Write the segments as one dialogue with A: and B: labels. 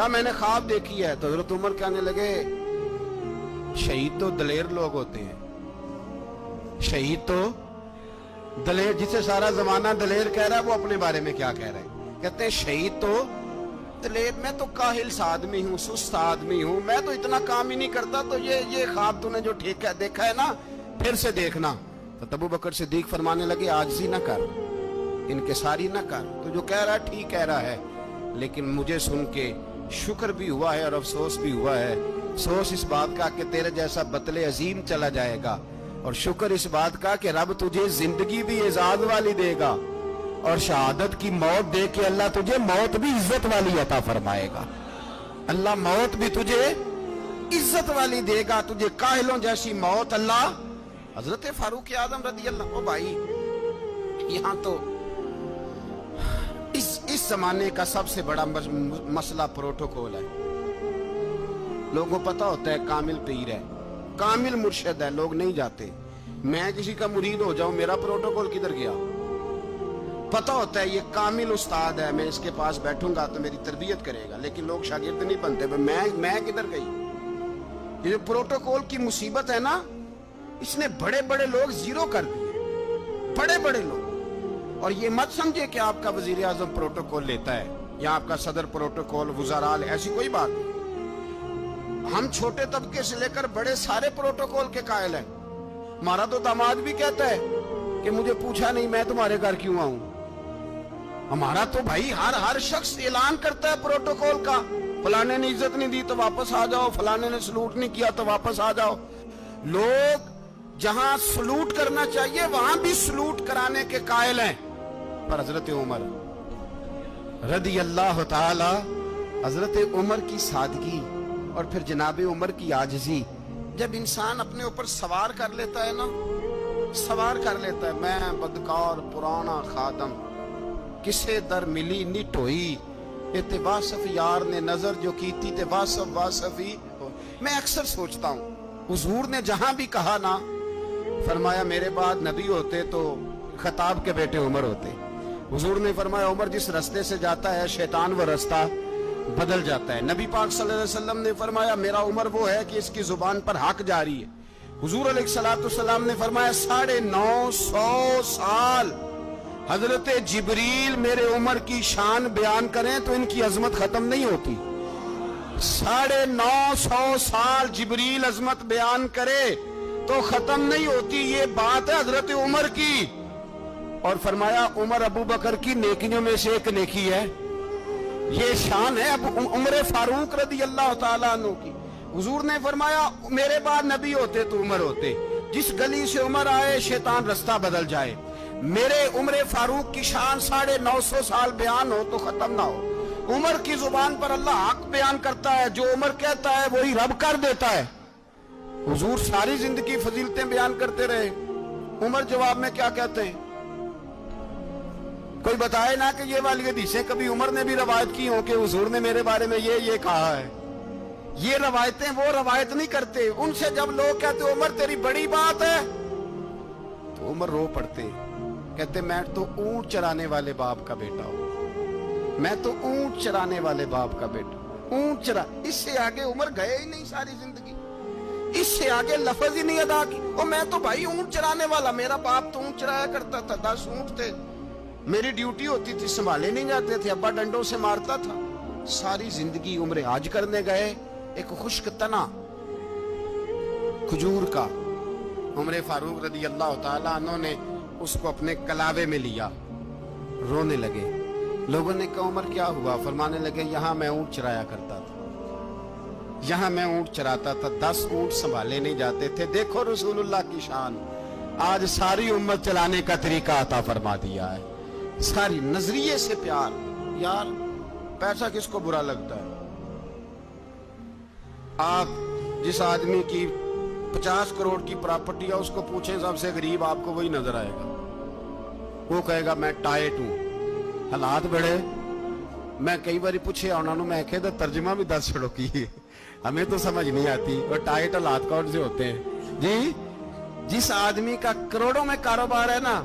A: کہا میں نے خواب دیکھی ہے. تو حضرت عمر کہنے لگے شہید تو دلیر لوگ ہوتے ہیں, شہید تو دلیر, جسے سارا زمانہ دلیر کہہ رہا ہے وہ اپنے بارے میں کیا کہہ رہے ہیں؟ کہتے ہیں شہید تو دلیر, میں تو کاہل سا آدمی ہوں, سست آدمی ہوں, میں تو اتنا کام ہی نہیں کرتا. تو یہ خواب تو نے جو ٹھیک ہے دیکھا ہے نا, پھر سے دیکھنا. تو ابو بکر صدیق فرمانے لگے عاجزی نہ کر, انکساری نہ کر, تو جو کہہ رہا ہے ٹھیک کہہ رہا ہے, لیکن مجھے سن کے شکر بھی ہوا ہے اور افسوس بھی ہوا ہے. افسوس اس بات کا کہ تیرے جیسا بطل عظیم چلا جائے گا, اور شکر اس بات کا کہ رب تجھے زندگی بھی اعزاز والی دے گا, اور شہادت کی موت دے کے اللہ تجھے موت بھی عزت والی عطا فرمائے گا. اللہ موت بھی تجھے عزت والی دے گا, تجھے کاہلوں جیسی موت اللہ. حضرت فاروق اعظم رضی اللہ عنہ, بھائی یہاں تو اس زمانے کا سب سے بڑا مسئلہ پروٹوکول ہے. لوگوں کو پتا ہوتا ہے کامل پیر ہے, کامل مرشد ہے, لوگ نہیں جاتے. میں کسی کا مرید ہو جاؤں, میرا پروٹوکول کدھر گیا؟ پتا ہوتا ہے یہ کامل استاد ہے, میں اس کے پاس بیٹھوں گا تو میری تربیت کرے گا, لیکن لوگ شاگرد نہیں بنتے. میں کدھر گئی؟ یہ جو پروٹوکول کی مصیبت ہے نا, اس نے بڑے بڑے لوگ زیرو کر دیے, بڑے بڑے لوگ. اور یہ مت سمجھے کہ آپ کا وزیر اعظم پروٹوکول لیتا ہے یا آپ کا صدر پروٹوکول, وزراء, ایسی کوئی بات نہیں. ہم چھوٹے طبقے سے لے کر بڑے سارے پروٹوکول کے قائل ہیں. ہمارا تو داماد بھی کہتا ہے کہ مجھے پوچھا نہیں میں تمہارے گھر کیوں آؤں. ہمارا تو بھائی ہر شخص اعلان کرتا ہے پروٹوکول کا, فلانے نے عزت نہیں دی تو واپس آ جاؤ, فلانے نے سلوٹ نہیں کیا تو واپس آ جاؤ. لوگ جہاں سلوٹ کرنا چاہیے وہاں بھی سلوٹ کرانے کے قائل ہیں. پر حضرت عمر رضی اللہ تعالی, حضرت عمر کی سادگی اور پھر جناب عمر کی عاجزی, جب انسان اپنے اوپر سوار کر لیتا ہے نا, سوار کر لیتا ہے, میں بدکار پرانا خادم, کسے در ملی نٹ ہوئی, تے واصف یار نے نظر جو کی تھی تے واصف ہی. میں اکثر سوچتا ہوں حضور نے جہاں بھی کہا نا, فرمایا میرے بعد نبی ہوتے تو خطاب کے بیٹے عمر ہوتے. حضور نے فرمایا عمر جس رستے سے جاتا ہے شیطان وہ رستہ بدل جاتا ہے. نبی پاک صلی اللہ علیہ وسلم نے فرمایا میرا عمر وہ ہے کہ اس کی زبان پر حق جاری ہے. حضور علیہ السلام نے فرمایا 950 سال حضرت جبریل میرے عمر کی شان بیان کریں تو ان کی عظمت ختم نہیں ہوتی. 950 سال جبریل عظمت بیان کرے تو ختم نہیں ہوتی. یہ بات ہے حضرت عمر کی. اور فرمایا عمر ابو بکر کی نیکیوں میں سے ایک نیکی ہے, یہ شان ہے عمر فاروق رضی اللہ تعالیٰ عنہ کی. حضور نے فرمایا میرے بعد نبی ہوتے تو عمر ہوتے, جس گلی سے عمر آئے شیطان رستہ بدل جائے. میرے عمر فاروق کی شان 950 سال بیان ہو تو ختم نہ ہو. عمر کی زبان پر اللہ حق بیان کرتا ہے, جو عمر کہتا ہے وہی رب کر دیتا ہے. حضور ساری زندگی فضیلتیں بیان کرتے رہے, عمر جواب میں کیا کہتے ہیں؟ کوئی بتائے نا کہ یہ والی حدیثیں کبھی عمر نے بھی روایت کی ہوں کہ حضور نے میرے بارے میں یہ کہا ہے. یہ روایتیں وہ روایت نہیں کرتے. ان سے جب لوگ کہتے عمر تیری بڑی بات ہے تو عمر رو پڑتے, کہتے میں تو اونٹ چرانے والے باپ کا بیٹا ہوں, میں تو اونٹ چرانے والے باپ کا بیٹا, اونٹ چرا. اس سے آگے عمر گئے ہی نہیں ساری زندگی, اس سے آگے لفظ ہی نہیں ادا کی. اور میں تو بھائی اونٹ چرانے والا, میرا باپ تو اونٹ چرایا کرتا تھا, 10 اونٹ تھے, میری ڈیوٹی ہوتی تھی, سنبھالے نہیں جاتے تھے, ابا ڈنڈوں سے مارتا تھا. ساری زندگی عمر حج کرنے گئے, ایک خشک تنا کھجور کا عمر فاروق رضی اللہ تعالیٰ عنہ نے اس کو اپنے کلاوے میں لیا, رونے لگے. لوگوں نے کہا عمر کیا ہوا؟ فرمانے لگے یہاں میں اونٹ چرایا کرتا تھا, یہاں میں اونٹ چراتا تھا, 10 اونٹ سنبھالے نہیں جاتے تھے. دیکھو رسول اللہ کی شان, آج ساری امت چلانے کا طریقہ عطا فرما دیا ہے. ساری نظریے سے پیار. یار پیسہ کس کو برا لگتا ہے؟ آپ جس آدمی کی 50 کروڑ کی پراپرٹی ہے اس کو پوچھیں سب سے غریب, آپ کو وہی نظر آئے گا. وہ کہے گا میں ٹائٹ ہوں, حالات بڑے. میں کئی باری پوچھے انہوں نے, میں کہتا ترجمہ بھی 10 چھڑوں کی, ہمیں تو سمجھ نہیں آتی. اور ٹائٹ حالات کون سے ہوتے ہیں جی؟ جس آدمی کا کروڑوں میں کاروبار ہے نا,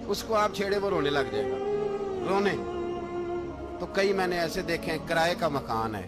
A: اس کو آپ چھیڑے وہ رونے لگ جائے گا, رونے. تو کئی میں نے ایسے دیکھے کرائے کا مکان ہے,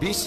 A: 20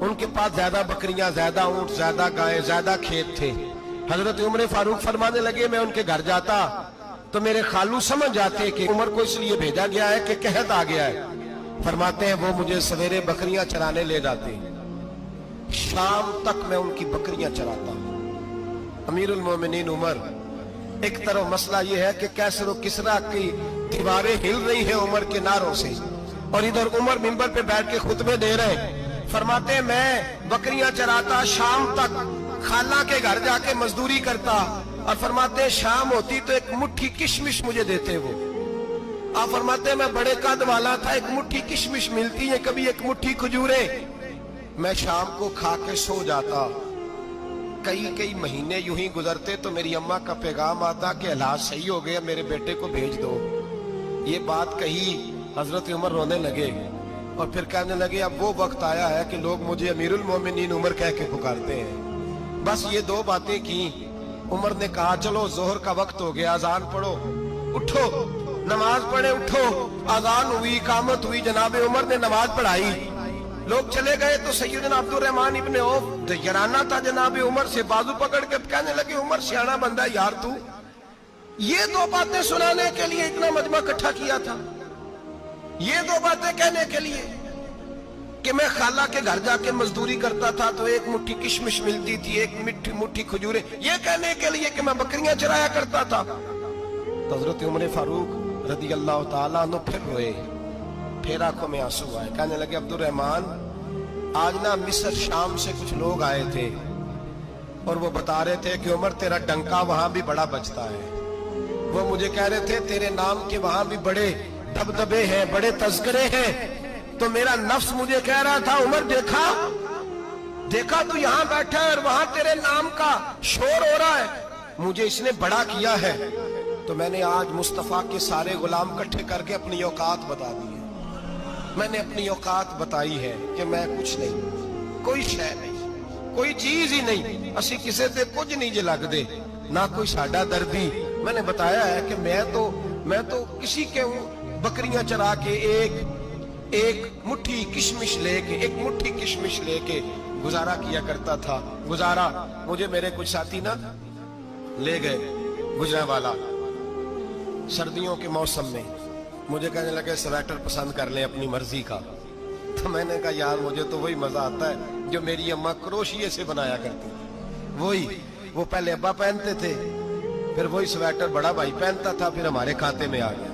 B: ان کے پاس زیادہ بکریاں، زیادہ اونٹ، زیادہ گائے، زیادہ کھیت تھے۔ حضرت عمر فاروق فرمانے لگے میں ان کے گھر جاتا تو میرے خالو سمجھ جاتے کہ عمر کو اس لیے بھیجا گیا ہے کہ قحط آ گیا ہے۔ فرماتے ہیں وہ مجھے سویرے بکریاں چرانے لے جاتے ہیں، شام تک میں ان کی بکریاں چراتا ہوں۔ امیر المومنین عمر، ایک طرف مسئلہ یہ ہے کہ کیسر و کسرا کی دیواریں ہل رہی ہیں عمر کے نعروں سے، اور ادھر عمر منبر پہ بیٹھ کے خطبے دے رہے ہیں۔ فرماتے ہیں میں بکریاں چراتا، شام تک خالہ کے گھر جا کے مزدوری کرتا، اور فرماتے ہیں شام ہوتی تو ایک مٹھی کشمش مجھے دیتے وہ۔ آپ فرماتے ہیں میں بڑے قد والا تھا، ایک مٹھی کشمش ملتی ہے، کبھی ایک مٹھی کھجوریں، میں شام کو کھا کے سو جاتا۔ کئی مہینے یوں ہی گزرتے تو میری اماں کا پیغام آتا کہ حالات صحیح ہو گیا، میرے بیٹے کو بھیج دو۔ یہ بات کہی، حضرت عمر رونے لگے اور پھر کہنے لگے اب وہ وقت آیا ہے کہ لوگ مجھے امیر المومنین عمر کہہ کے پکارتے ہیں۔ بس یہ دو باتیں کی۔ عمر نے کہا چلو ظہر کا وقت ہو گیا، اذان پڑھو، اٹھو نماز پڑھے، اٹھو۔ اذان ہوئی، اقامت ہوئی، جناب عمر نے نماز پڑھائی، لوگ چلے گئے تو سیدنا عبد الرحمن ابن عوف دیگرانہ تھا جناب عمر سے، بازو پکڑ کے کہنے لگے عمر سیاںا بندہ یار تو یہ دو باتیں سنانے کے لیے اتنا مجمع اکٹھا کیا تھا، یہ دو باتیں کہنے کے لیے کہ میں خالہ کے گھر جا کے مزدوری کرتا تھا تو ایک مٹھی کشمش ملتی تھی، ایک مٹھی کھجوریں، یہ کہنے کے لیے کہ میں بکریاں چرایا کرتا تھا۔ تو حضرت عمر فاروق رضی اللہ تعالیٰ عنہ پھر روئے، پھر آنکھوں میں آنسو آئے، کہنے لگے عبد الرحمن آج نا مصر شام سے کچھ لوگ آئے تھے اور وہ بتا رہے تھے کہ عمر تیرا ڈنکا وہاں بھی بڑا بجتا ہے، وہ مجھے کہہ رہے تھے تیرے نام کے وہاں بھی بڑے دبدبے ہیں، بڑے تذکرے ہیں۔ تو میرا نفس مجھے کہہ رہا تھا عمر دیکھا تو یہاں بیٹھا ہے اور وہاں تیرے نام کا شور ہو رہا ہے، مجھے اس نے بڑا کیا ہے۔ تو میں نے آج مصطفیٰ کے سارے غلام اکٹھے کر کے اپنی اوقات بتا دی ہے، میں نے اپنی اوقات بتائی ہے کہ میں کچھ نہیں، کوئی شے نہیں، کوئی چیز ہی نہیں، اسی کسے تے کچھ نہیں جے لگ دے، نہ کوئی ساڈا دردی۔ میں نے بتایا ہے کہ میں تو کسی کے بکریاں چرا کے ایک مٹھی کشمش لے کے گزارا کیا کرتا تھا۔ گزارا مجھے میرے کچھ ساتھی نا لے گئے گجرانوالہ سردیوں کے موسم میں، مجھے کہنے لگے سویٹر پسند کر لیں اپنی مرضی کا۔ تو میں نے کہا یار مجھے تو وہی مزہ آتا ہے جو میری اماں کروشیے سے بنایا کرتی تھی، وہ پہلے ابا پہنتے تھے، پھر وہی سویٹر بڑا بھائی پہنتا تھا، پھر ہمارے کھاتے میں آ گیا،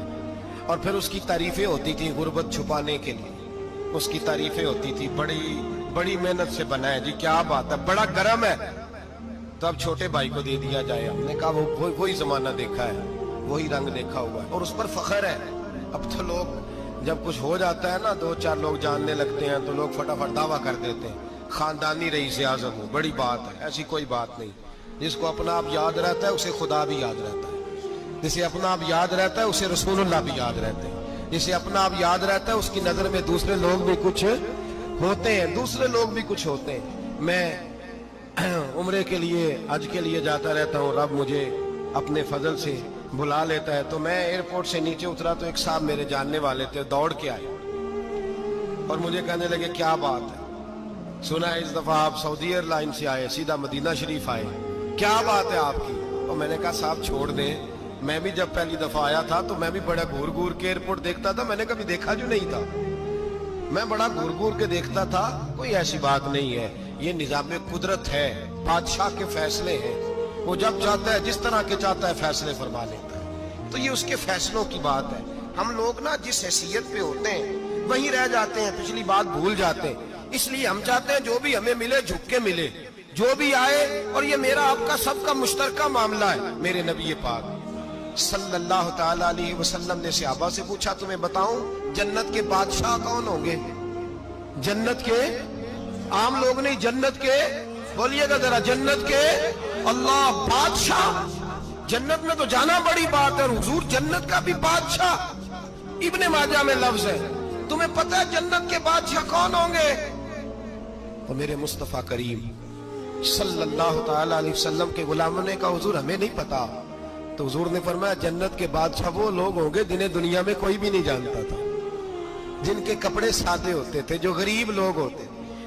B: اور پھر اس کی تعریفیں ہوتی تھی غربت چھپانے کے لیے، اس کی تعریفیں ہوتی تھی بڑی محنت سے بنا ہے جی، کیا بات ہے، بڑا گرم ہے، تو اب چھوٹے بھائی کو دے دیا جائے۔ ہم نے کہا وہی زمانہ دیکھا ہے، وہی رنگ دیکھا ہوا ہے، اور اس پر فخر ہے۔ اب تو لوگ جب کچھ ہو جاتا ہے نا، دو چار لوگ جاننے لگتے ہیں تو لوگ فٹافٹ دعویٰ کر دیتے ہیں خاندانی رئیس اعظم ہو، بڑی بات ہے، ایسی کوئی بات نہیں۔ جس کو اپنا آپ یاد رہتا ہے اسے خدا بھی یاد رہتا ہے، جسے اپنا آپ یاد رہتا ہے اسے رسول اللہ بھی یاد رہتے ہیں، جسے اپنا آپ یاد رہتا ہے اس کی نظر میں دوسرے لوگ بھی کچھ ہوتے ہیں۔ میں عمرے کے لیے حج کے لیے جاتا رہتا ہوں، رب مجھے اپنے فضل سے بلا لیتا ہے۔ تو میں ایئرپورٹ سے نیچے اترا تو ایک صاحب میرے جاننے والے تھے، دوڑ کے آئے اور مجھے کہنے لگے کیا بات ہے، سنا ہے اس دفعہ آپ سعودی ایئر لائن سے آئے، سیدھا مدینہ شریف آئے، کیا بات ہے آپ کی؟ اور میں نے کہا صاحب چھوڑ دیں، میں بھی جب پہلی دفعہ آیا تھا تو میں بھی بڑا گور کے ایئرپورٹ دیکھتا تھا، میں نے کبھی دیکھا جو نہیں تھا، میں بڑا گور کے دیکھتا تھا، کوئی ایسی بات نہیں ہے، یہ نظام قدرت ہے، بادشاہ کے فیصلے ہیں، وہ جب چاہتا ہے جس طرح کے چاہتا ہے فیصلے فرما لیتا ہے، تو یہ اس کے فیصلوں کی بات ہے۔ ہم لوگ نا جس حیثیت پہ ہوتے ہیں وہیں رہ جاتے ہیں، پچھلی بات بھول جاتے ہیں، اس لیے ہم چاہتے ہیں جو بھی ہمیں ملے جھک کے ملے، جو بھی آئے، اور یہ میرا آپ کا سب کا مشترکہ معاملہ ہے۔ میرے نبی پاک صلی اللہ تعالی علیہ وسلم نے صحابہ سے پوچھا تمہیں بتاؤں جنت کے بادشاہ کون ہوں گے؟ جنت کے عام لوگ نہیں، جنت کے، بولیے گا ذرا، جنت کے اللہ بادشاہ، جنت میں تو جانا بڑی بات ہے، حضور جنت کا بھی بادشاہ، ابن ماجہ میں لفظ ہے، تمہیں پتہ ہے جنت کے بادشاہ کون ہوں گے؟ تو میرے مصطفیٰ کریم صلی اللہ تعالی علیہ وسلم کے غلاموں نے کہا حضور ہمیں نہیں پتا۔ تو حضور نے فرمایا جنت کے بادشاہ وہ لوگ ہوں گے جنہیں دنیا میں کوئی بھی نہیں جانتا تھا، جن کے کپڑے سادے ہوتے تھے، جو غریب لوگ ہوتے،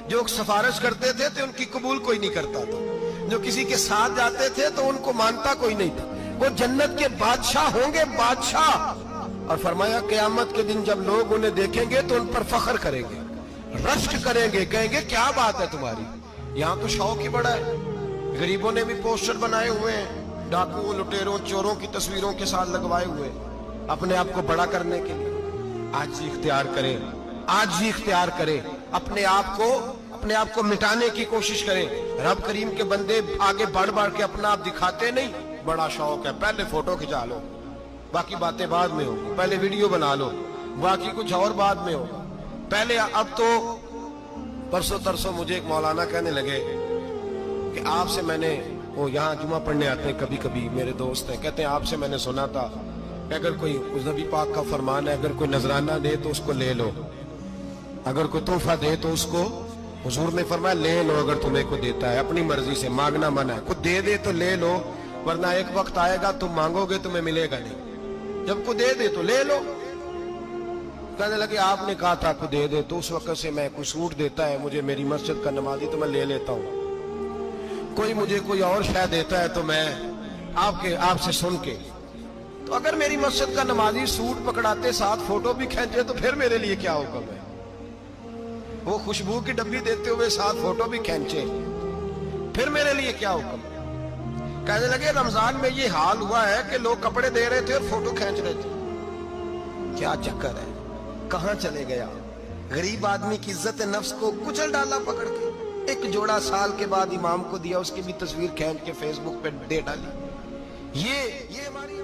B: جو سفارش کرتے تھے تو ان کی قبول کوئی نہیں کرتا تھا، جو کسی کے ساتھ جاتے تھے تو ان کو مانتا کوئی نہیں تھا۔ وہ جنت کے بادشاہ ہوں گے، بادشاہ۔ اور فرمایا قیامت کے دن جب لوگ انہیں دیکھیں گے تو ان پر فخر کریں گے، رشک کریں گے، کہیں گے کیا بات ہے تمہاری، یہاں تو شوق ہی بڑا ہے۔ غریبوں نے بھی پوسٹر بنائے ہوئے ہیں، ڈاکوؤں، لٹیروں، چوروں کی تصویروں کے ساتھ لگوائے ہوئے، اپنے آپ کو بڑا کرنے کے لیے۔ آج ہی اختیار کریں، آج ہی اختیار کریں، اپنے آپ کو مٹانے کی کوشش کریں۔ رب کریم کے بندے آگے بڑھ بڑھ کے اپنا آپ دکھاتے نہیں، بڑا شوق ہے، پہلے فوٹو کھچا لو، باقی باتیں بعد میں ہوگی، پہلے ویڈیو بنا لو، باقی کچھ اور بعد میں ہوگا۔ پہلے اب تو پرسوں ترسوں مجھے ایک مولانا کہنے لگے کہ آپ سے میں نے، وہ یہاں جمعہ پڑھنے آتے ہیں کبھی کبھی، میرے دوست ہیں، کہتے ہیں آپ سے میں نے سنا تھا کہ اگر کوئی نبی پاک کا فرمان ہے، اگر کوئی نذرانہ دے تو اس کو لے لو، اگر کوئی تحفہ دے تو اس کو، حضور نے فرمایا لے لو، اگر تمہیں کو دیتا ہے اپنی مرضی سے، مانگنا منع ہے، کوئی دے دے تو لے لو، ورنہ ایک وقت آئے گا تم مانگو گے تمہیں ملے گا نہیں، جب کوئی دے دے تو لے لو۔ کہنے لگے آپ نے کہا تھا کو دے دے، تو اس وقت سے میں کوئی سوٹ دیتا ہے مجھے میری مسجد کا نمازی تو میں لے لیتا ہوں، کوئی مجھے کوئی اور شے دیتا ہے تو میں آپ سے سن کے، تو اگر میری مسجد کا نمازی سوٹ پکڑاتے ساتھ فوٹو بھی کھینچے تو پھر میرے لیے کیا حکم ہے، وہ خوشبو کی ڈبی دیتے ہوئے ساتھ فوٹو بھی کھینچے پھر میرے لیے کیا حکم ہے۔ کہنے لگے رمضان میں یہ حال ہوا ہے کہ لوگ کپڑے دے رہے تھے اور فوٹو کھینچ رہے تھے، کیا چکر ہے، کہاں چلے گیا؟ غریب آدمی کی عزت نفس کو کچل ڈالا پکڑ کے، ایک جوڑا سال کے بعد امام کو دیا، اس کی بھی تصویر کھینچ کے فیس بک پہ دے ڈالی۔ یہ ہماری